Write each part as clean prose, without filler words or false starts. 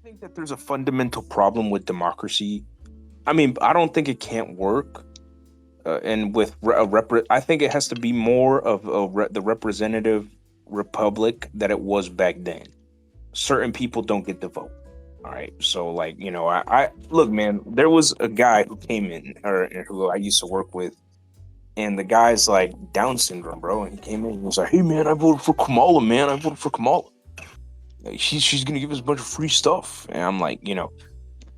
think that there's a fundamental problem with democracy. I mean, I don't think it can't work. And with I think it has to be more of the representative republic that it was back then. Certain people don't get the vote. All right, so like I look, man. There was a guy who came in, or who I used to work with, and the guy's like Down syndrome, bro. And he came in and was like, "Hey, man, I voted for Kamala, man. I voted for Kamala. Like, she's gonna give us a bunch of free stuff." And I'm like,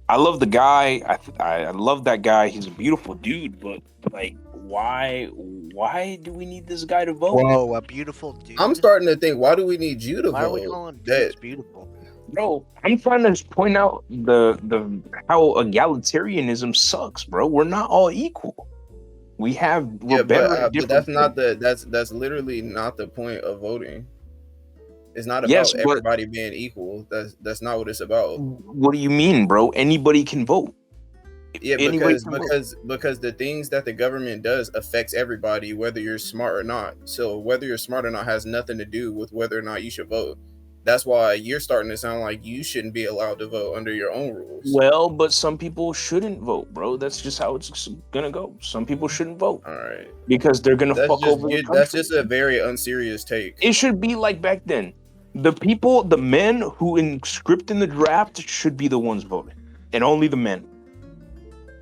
I love the guy. I love that guy. He's a beautiful dude, but like, why do we need this guy to vote? Whoa, a beautiful dude. I'm starting to think, why do we need you to Why vote? are we calling dudes beautiful? Bro, I'm trying to point out the how egalitarianism sucks, bro. We're not all equal. We're better at different but that's not things. that's literally not the point of voting. It's not about everybody being equal. That's not what it's about. What do you mean, bro? Anybody can vote. Yeah, because the things that the government does affects everybody, whether you're smart or not. So whether you're smart or not has nothing to do with whether or not you should vote. That's why you're starting to sound like you shouldn't be allowed to vote under your own rules. Well, but some people shouldn't vote, bro. That's just how it's gonna go. Some people shouldn't vote. All right. Because they're gonna fuck over the country. That's just a very unserious take. It should be like back then. The men who inscript in the draft should be the ones voting. And only the men.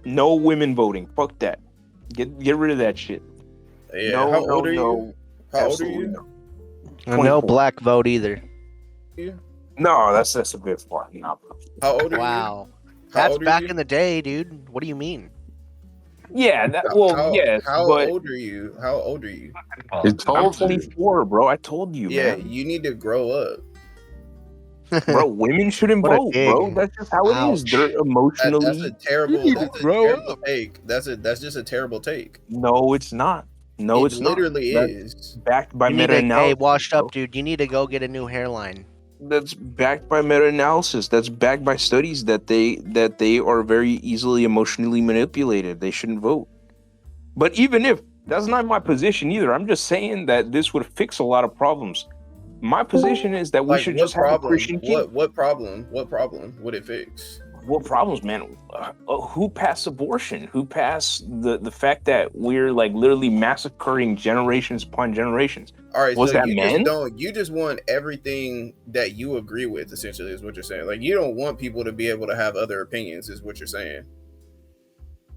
No women voting. Fuck that. Get rid of that shit. Yeah, how old are you? How old are you? No. No black vote either. Yeah. No, that's a bit far. No. How old are you? Wow. That's back in the day, dude. What do you mean? Yeah, How old are you? How old are you? I'm 24, bro. I told you, man. man. You need to grow up. Bro, women shouldn't vote, bro. That's just how it is. They're emotionally. That's a terrible take. That's just a terrible take. No, it's not. No, it's literally not. is. Backed by meta-analysis. Hey, washed up, dude. You need to go get a new hairline. That's backed by meta-analysis. That's backed by studies that they are very easily emotionally manipulated. They shouldn't vote. But even if that's not my position either, I'm just saying that this would fix a lot of problems. My position is that we should just have a Christian king. What problem would it fix? What problems, man? Who passed abortion? Who passed the fact that we're like literally massacring generations upon generations? All right, was so that men? You just want everything that you agree with, essentially, is what you're saying. Like, you don't want people to be able to have other opinions, is what you're saying.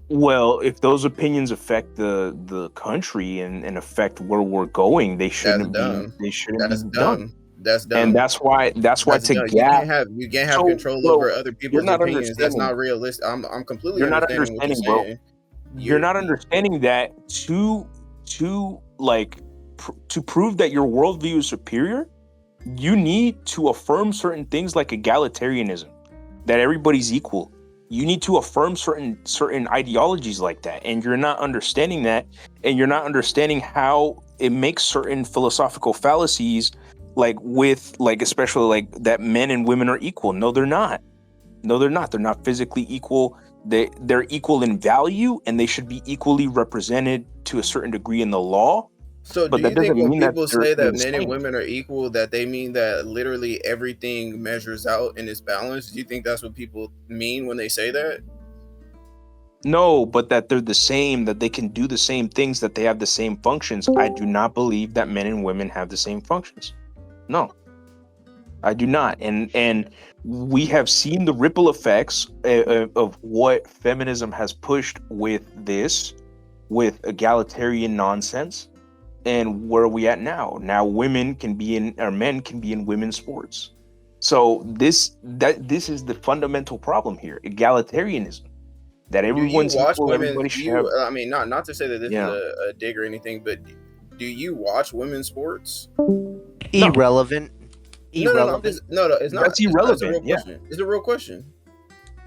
Well, if those opinions affect the country and affect where we're going, they shouldn't be. They shouldn't be done. That's dumb. And that's why you can't have control over other people's opinions. That's not realistic. I'm completely understanding what you're saying. You're not understanding that to prove that your worldview is superior, you need to affirm certain things like egalitarianism, that everybody's equal. You need to affirm certain ideologies like that, and you're not understanding that, and you're not understanding how it makes certain philosophical fallacies, especially like that men and women are equal. No, they're not. They're not physically equal. They're equal in value, and they should be equally represented to a certain degree in the law. So do you think when people say that men and women are equal, that they mean that literally everything measures out and is balanced? Do you think that's what people mean when they say that? No, but that they're the same, that they can do the same things, that they have the same functions. I do not believe that men and women have the same functions. No, I do not. And we have seen the ripple effects of what feminism has pushed with egalitarian nonsense. And where are we at now? Now men can be in women's sports. So this is the fundamental problem here: egalitarianism. That everyone's equal. Everybody should have. I mean, not to say that this is a dig or anything, but do you watch women's sports? Irrelevant. No, it's not. That's irrelevant. It's a real question.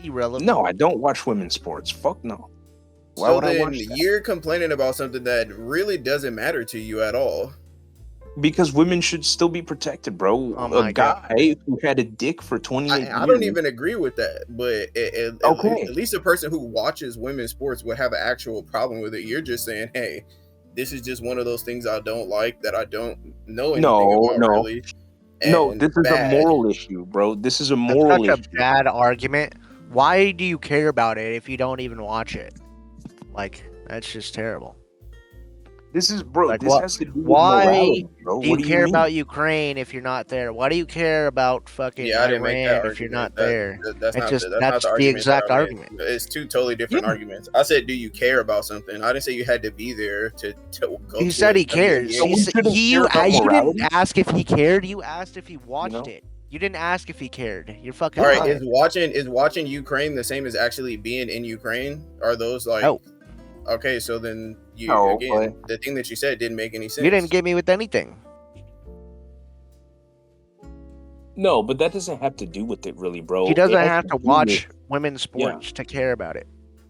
Irrelevant. No, I don't watch women's sports. Fuck no. Why would I watch that? You're complaining about something that really doesn't matter to you at all. Because women should still be protected, bro. A guy who had a dick for 28 years. I don't even agree with that. But at least a person who watches women's sports would have an actual problem with it. You're just saying, hey, this is just one of those things I don't like, that I don't know anything about, really. No, and this is a bad. moral issue, bro. This is a That's moral such issue. a bad argument. Why do you care about it if you don't even watch it? Like, that's just terrible. This is, bro. Like, This has to do with why morality, bro. do What you do you care mean? about Ukraine if you're not there? Why do you care about fucking Yeah, I didn't make that Iran if you're argument. not there? That's not the That's the argument that exact I argument. made. It's two totally different Yeah. arguments. I said, do you care about something? I didn't say you had to be there to go. He to said a he cares. WNBA. So we shouldn't care about You didn't morality? ask if he cared. You asked if he watched know? it. You didn't ask if he cared. You're fucking All right, lying. is watching Ukraine the same as actually being in Ukraine? Are those like No. okay? So then you No, again, the thing that you said didn't make any sense. You didn't get me with anything. No, but that doesn't have to do with it, really, bro. He doesn't It has have to do watch with- women's sports to care about it.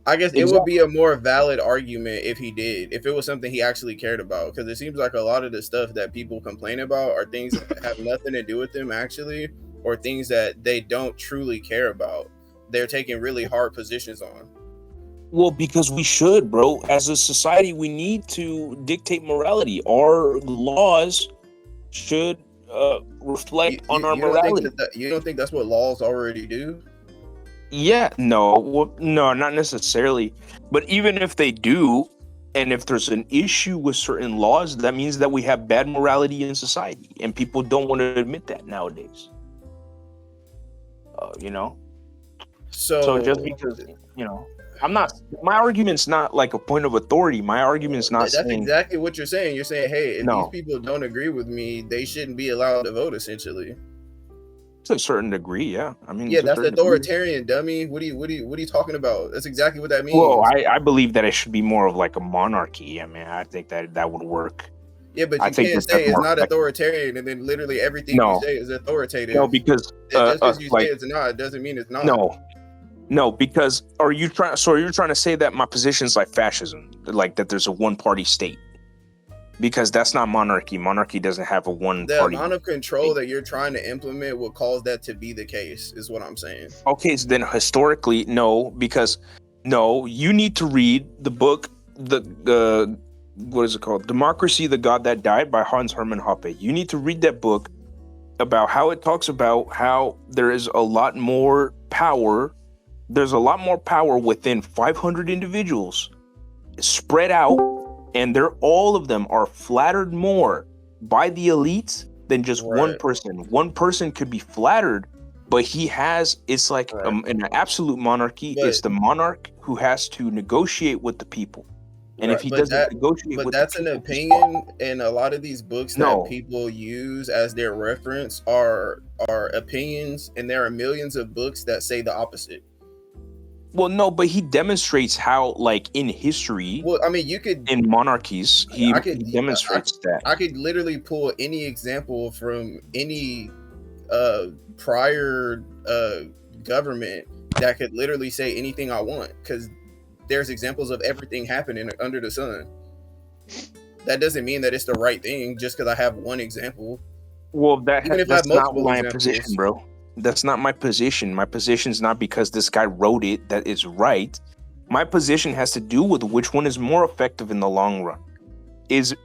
I guess it would be a more valid argument if he did, if it was something he actually cared about. Because it seems like a lot of the stuff that people complain about are things that have nothing to do with them actually, or things that they don't truly care about. They're taking really hard positions on. Well, because we should, bro. As a society, we need to dictate morality. Our laws should reflect on our morality. You don't think that's what laws already do? Yeah, no, well, no, not necessarily. But even if they do, and if there's an issue with certain laws, that means that we have bad morality in society, and people don't want to admit that nowadays. You know. So just because, you know, my argument's not like a point of authority. My argument's not that's saying exactly what you're saying. You're saying, hey, if No. these people don't agree with me, they shouldn't be allowed to vote, essentially. to a certain degree, yeah. I mean, Yeah, to a that's certain degree. authoritarian, dummy. What are you talking about? That's exactly what that means. Well, I believe that it should be more of like a monarchy. I mean, I think that would work. Yeah, but I you think can't that's say it's more not effective. authoritarian and then literally everything No. you say is authoritative. No, because Just because you like say it's not, doesn't mean it's not. no, because are you trying to say that my position is like fascism, like that there's a one-party state? Because that's not monarchy. Monarchy doesn't have a one The party. amount of control that you're trying to implement will cause that to be the case, is what I'm saying. Okay, so then historically, no, because no, you need to read the book, the what is it called? Democracy, the God That Died by Hans Hermann Hoppe. You need to read that book about how it talks about how there is a lot more power. There's a lot more power within 500 individuals spread out, and all of them are flattered more by the elites than just one person. One person could be flattered, but it's like in an absolute monarchy, it's the monarch who has to negotiate with the people. And if he doesn't negotiate with that's the people, an opinion, and a lot of these books that No. people use as their reference are opinions, and there are millions of books that say the opposite. Well, no, but he demonstrates how, like, in history, Well, I mean, you could in monarchies, he demonstrates that. I could literally pull any example from any prior government that could literally say anything I want, because there's examples of everything happening under the sun. That doesn't mean that it's the right thing just because I have one example. Well, that's not my examples. position, bro. That's not my position. My position is not because this guy wrote it that it's right. My position has to do with which one is more effective in the long run. Is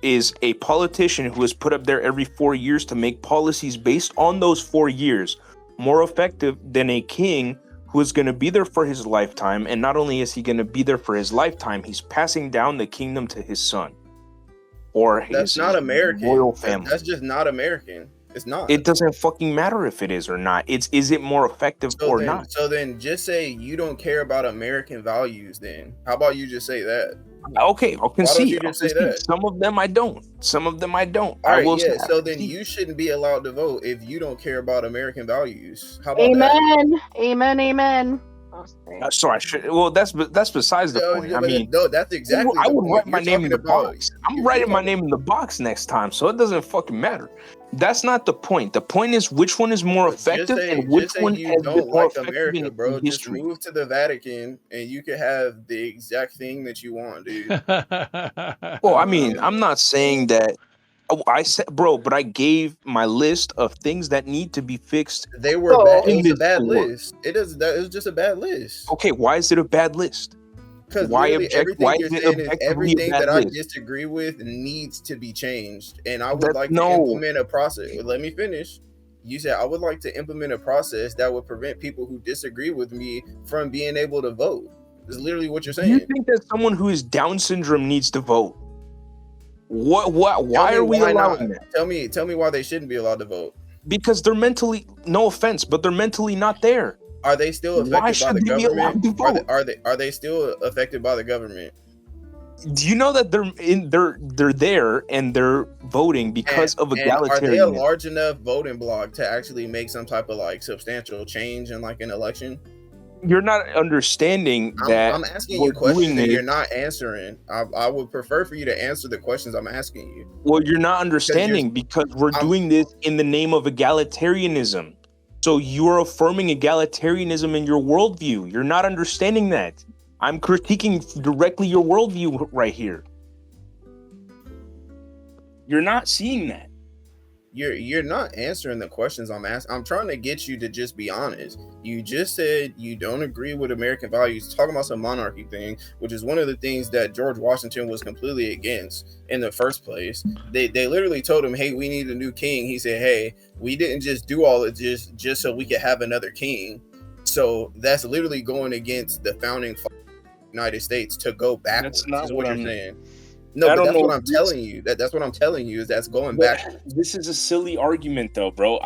a politician who is put up there every 4 years to make policies based on those 4 years more effective than a king who is going to be there for his lifetime? And not only is he going to be there for his lifetime, he's passing down the kingdom to his son or his royal family. That's just not American. It's not. It doesn't fucking matter if it is or not. Is it more effective or not? So then just say you don't care about American values then. How about you just say that? Okay, I'll concede. you just say that? Some of them I don't. Some of them I don't. All right, say so then you shouldn't be allowed to vote if you don't care about American values. How about that? Amen. So I should. Well, that's besides the point. I mean, no, that's exactly. I would write my name in the box. I'm writing my name in the box next time, so it doesn't fucking matter. That's not the point. The point is which one is more effective and which one has been more effective America, bro. in Just history. move to the Vatican and you can have the exact thing that you want, dude. Well, I mean, I'm not saying that. I said, bro, but I gave my list of things that need to be fixed. They were bad. It was a bad list. It was just a bad list. Okay, why is it a bad list? Because everything you're saying is everything that I disagree with needs to be changed, and I would like to implement a process. Let me finish. You said I would like to implement a process that would prevent people who disagree with me from being able to vote. Is literally what you're Do saying. you think that someone who is Down syndrome needs to vote? What? Why are we allowing that? Tell me why they shouldn't be allowed to vote. Because they're mentally, no offense, but they're mentally not there. Are they still affected Why by should the they be allowed to government? vote? Are they still affected by the government? Do you know that they're there and they're voting because of egalitarianism? Are they a large enough voting bloc to actually make some type of like substantial change in like an election? You're not understanding that. I'm asking you questions that you're not answering. I would prefer for you to answer the questions I'm asking you. Well, you're not understanding because we're doing this in the name of egalitarianism. So you're affirming egalitarianism in your worldview. You're not understanding that. I'm critiquing directly your worldview right here. You're not seeing that. You're not answering the questions I'm asking. I'm trying to get you to just be honest. You just said you don't agree with American values, talking about some monarchy thing, which is one of the things that George Washington was completely against in the first place. They literally told him, hey, we need a new king. He said, hey, we didn't just do all of this just so we could have another king. So that's literally going against the founding United States to go backwards. That's not what you're saying. No, but that's what I'm telling you. That's what I'm telling you is that's going back. This is a silly argument, though, bro.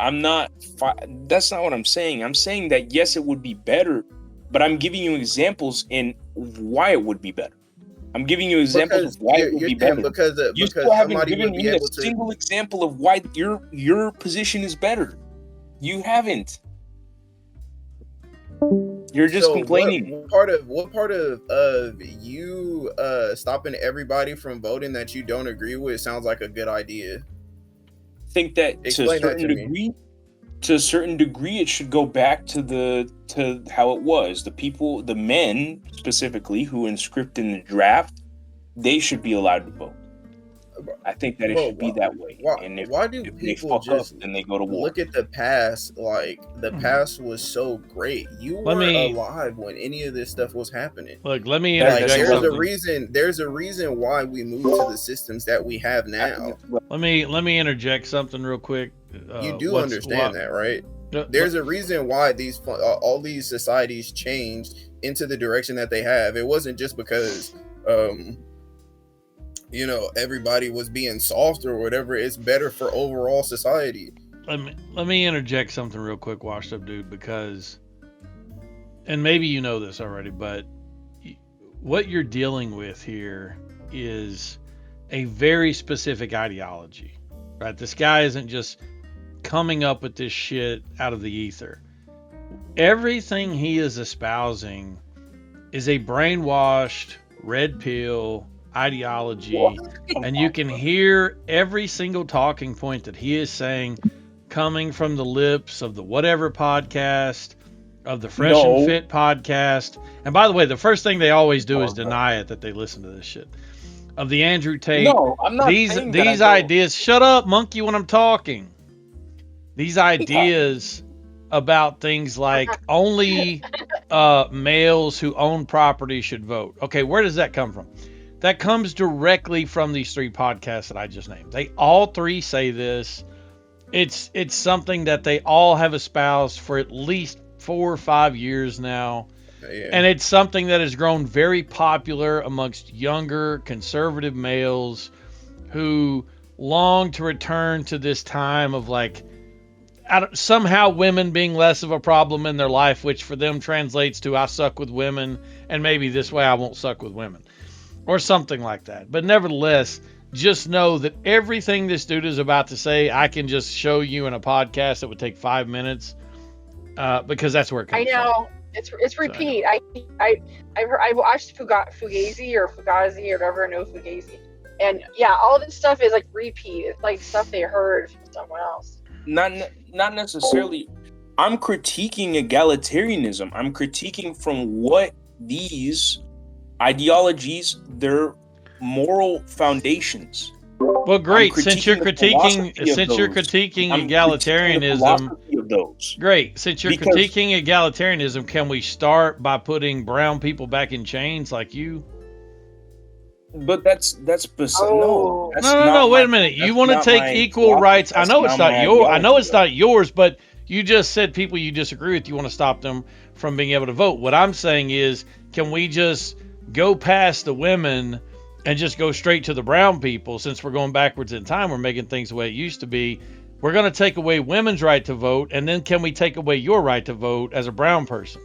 That's not what I'm saying. I'm saying that yes, it would be better, but I'm giving you examples in why it would be better. I'm giving you examples of why it would be better. Because still haven't given me a single example of why your position is better. You haven't. You're just complaining. What part of you stopping everybody from voting that you don't agree with sounds like a good idea? I think that to a certain degree, it should go back to how it was. The people, the men specifically, who inscript in the draft, they should be allowed to vote. I think that it should be that way. Why do people just then they go to war? Look at the past. Like the past was so great. You weren't alive when any of this stuff was happening. Look, let me interject something. There's a reason why we moved to the systems that we have now. Let me interject something real quick. You do understand that, right? There's a reason why all these societies changed into the direction that they have. It wasn't just because everybody was being soft or whatever. It's better for overall society. Let me interject something real quick, washed up dude, because, and maybe you know this already, but what you're dealing with here is a very specific ideology, right? This guy isn't just coming up with this shit out of the ether. Everything he is espousing is a brainwashed, red pill ideology, and you can hear every single talking point that he is saying coming from the lips of the whatever podcast, of the Fresh and Fit podcast. And by the way, the first thing they always do is deny it that they listen to this shit. Of the Andrew Tate. No, I'm not. These ideas. Shut up, monkey, when I'm talking. These ideas about things like only males who own property should vote. Okay, where does that come from? That comes directly from these three podcasts that I just named. They all three say this. It's something that they all have espoused for at least 4 or 5 years now. Yeah. And it's something that has grown very popular amongst younger conservative males who long to return to this time of like somehow women being less of a problem in their life, which for them translates to I suck with women, and maybe this way I won't suck with women. Or something like that. But nevertheless, just know that everything this dude is about to say, I can just show you in a podcast that would take 5 minutes, because that's where it comes from. I know. It's repeat. So, I watched Fugazi or Fugazi or whatever, no Fugazi. And yeah, all this stuff is like repeat. It's like stuff they heard from someone else. Not necessarily. I'm critiquing egalitarianism. I'm critiquing from what these ideologies, their moral foundations. Well, great. Since you're critiquing egalitarianism, great. Since you're critiquing egalitarianism, can we start by putting brown people back in chains like you? But that's no. Oh. That's No. not Wait my- a minute. You that's want to not take my equal philosophy. rights? I That's know it's not not my your. I know ideology, it's not yours. But you just said people you disagree with. You want to stop them from being able to vote. What I'm saying is, can we just go past the women and just go straight to the brown people? Since we're going backwards in time, we're making things the way it used to be. We're going to take away women's right to vote, and then can we take away your right to vote as a brown person?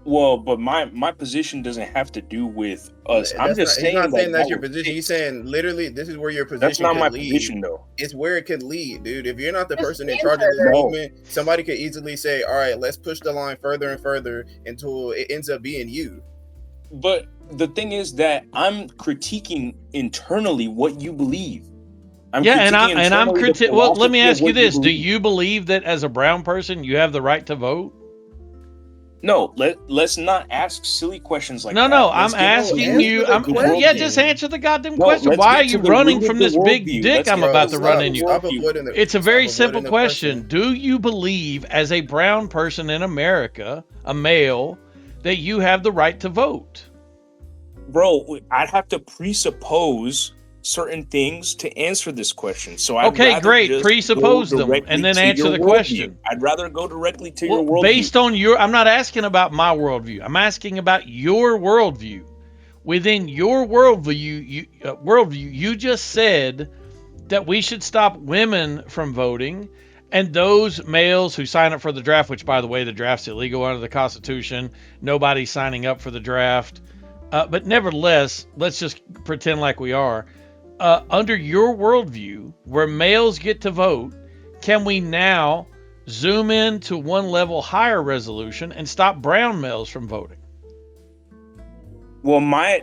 Well, but my position doesn't have to do with us. I'm just saying. He's not saying that that's your was position. He's fixed. saying literally, this is where your position. That's not could my lead. position, though. It's where it could lead, dude. If you're not the Just person in charge of this answer. movement, somebody could easily say, "All right, let's push the line further and further until it ends up being you." But the thing is that I'm critiquing internally what you believe. I'm critiquing. Well, let me ask you this: do believe. you believe that as a brown person you have the right to vote? No, let's not ask silly questions like No, that. I'm asking you. Just answer the goddamn No, question. let's Why are get you to the running root of from the this big worldview. dick Let's I'm get about to to the run root in of you? the worldview. It's a very Stop simple avoiding the question. Do you believe, as a brown person in America, a male, that you have the right to vote? Bro, I'd have to presuppose certain things to answer this question. So Okay, great. Presuppose them and then answer the question. I'd rather go directly to your worldview. Based on your, I'm not asking about my worldview. I'm asking about your worldview. Within your worldview, you just said that we should stop women from voting, and those males who sign up for the draft, which, by the way, the draft's illegal under the Constitution. Nobody's signing up for the draft. But nevertheless, let's just pretend like we are. Under your worldview, where males get to vote, can we now zoom in to one level higher resolution and stop brown males from voting? Well,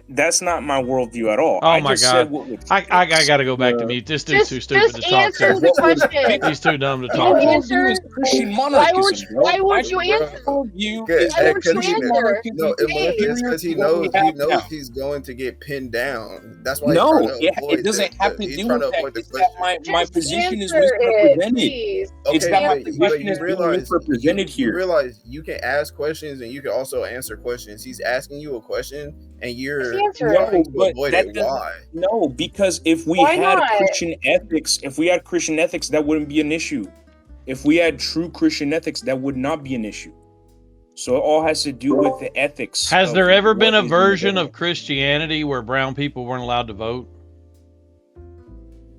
that's not my worldview at all. Oh my God! I gotta go back to mute. This dude's too stupid to talk answer to. the question. He's too dumb to Can talk you to. answer? Is Christian Why monarchism, won't you answer? worldview Good. is Why won't you Christian answer? monarchism. No, Hey. it's because he knows he's going to get pinned down. That's why. No, he's trying to avoid it doesn't have to he's do trying with to avoid that. the It's that question. my Just position is answer it, misrepresented. please. It's Okay, that my but position you is being realize misrepresented you here. realize you can ask questions and you can also answer questions. He's asking you a question and you're Just answer trying No, to but avoid that it. doesn't. Why? No, because if we Why had not? Christian ethics, that wouldn't be an issue. If we had true Christian ethics, that would not be an issue. So it all has to do with the ethics. Has there ever been a what is version the- of Christianity where brown people weren't allowed to vote?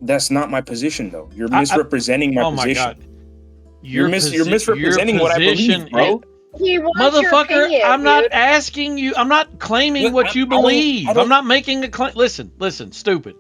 That's not my position, though. You're misrepresenting my Oh my position. God! You're misrepresenting what I believe, bro. He wants your Motherfucker, opinion, I'm not dude. asking you. I'm not claiming Look, what you I don't- believe. I don't- I'm not making a claim. Listen, stupid.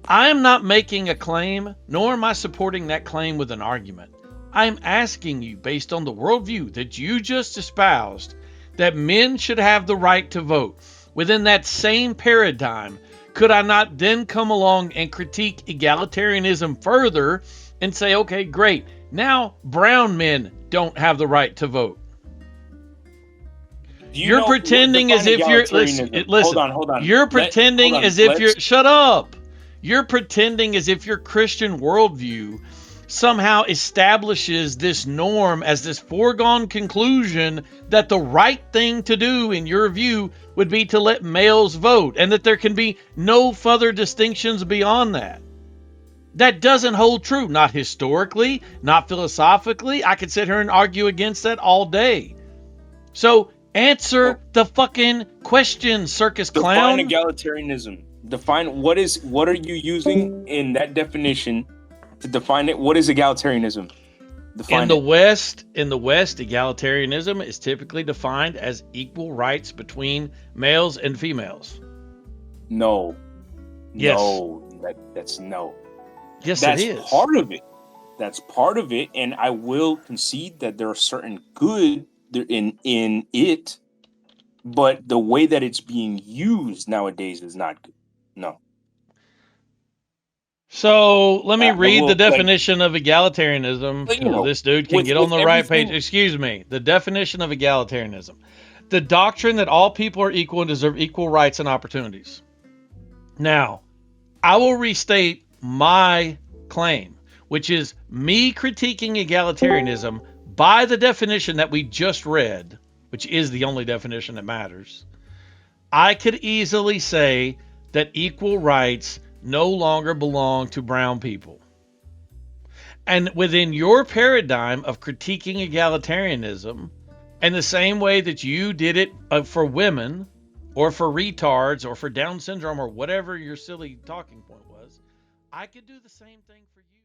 I am not making a claim, nor am I supporting that claim with an argument. I'm asking you, based on the worldview that you just espoused, that men should have the right to vote. Within that same paradigm, could I not then come along and critique egalitarianism further and say, okay, great, now brown men don't have the right to vote? You're pretending as if you're listen. Hold on. You're pretending as if you're shut up. You're pretending as if your Christian worldview somehow establishes this norm as this foregone conclusion that the right thing to do in your view would be to let males vote and that there can be no further distinctions beyond that. That doesn't hold true, not historically, not philosophically. I could sit here and argue against that all day. So answer the fucking question, circus clown. Define egalitarianism. Define what are you using in that definition to define it? What is egalitarianism? In the West, egalitarianism is typically defined as equal rights between males and females. No. Yes. No. That's no. Yes, That's it is. part of it. That's part of it, and I will concede that there are certain good in it, but the way that it's being used nowadays is not good. No. So let me read well, the definition of egalitarianism. But, you know, This dude can with- get on with the right page. everything- Excuse me. The definition of egalitarianism: the doctrine that all people are equal and deserve equal rights and opportunities. Now, I will restate my claim, which is me critiquing egalitarianism by the definition that we just read, which is the only definition that matters. I could easily say that equal rights no longer belong to brown people. And within your paradigm of critiquing egalitarianism, and the same way that you did it for women, or for retards, or for Down syndrome, or whatever your silly talking point was, I could do the same thing for you.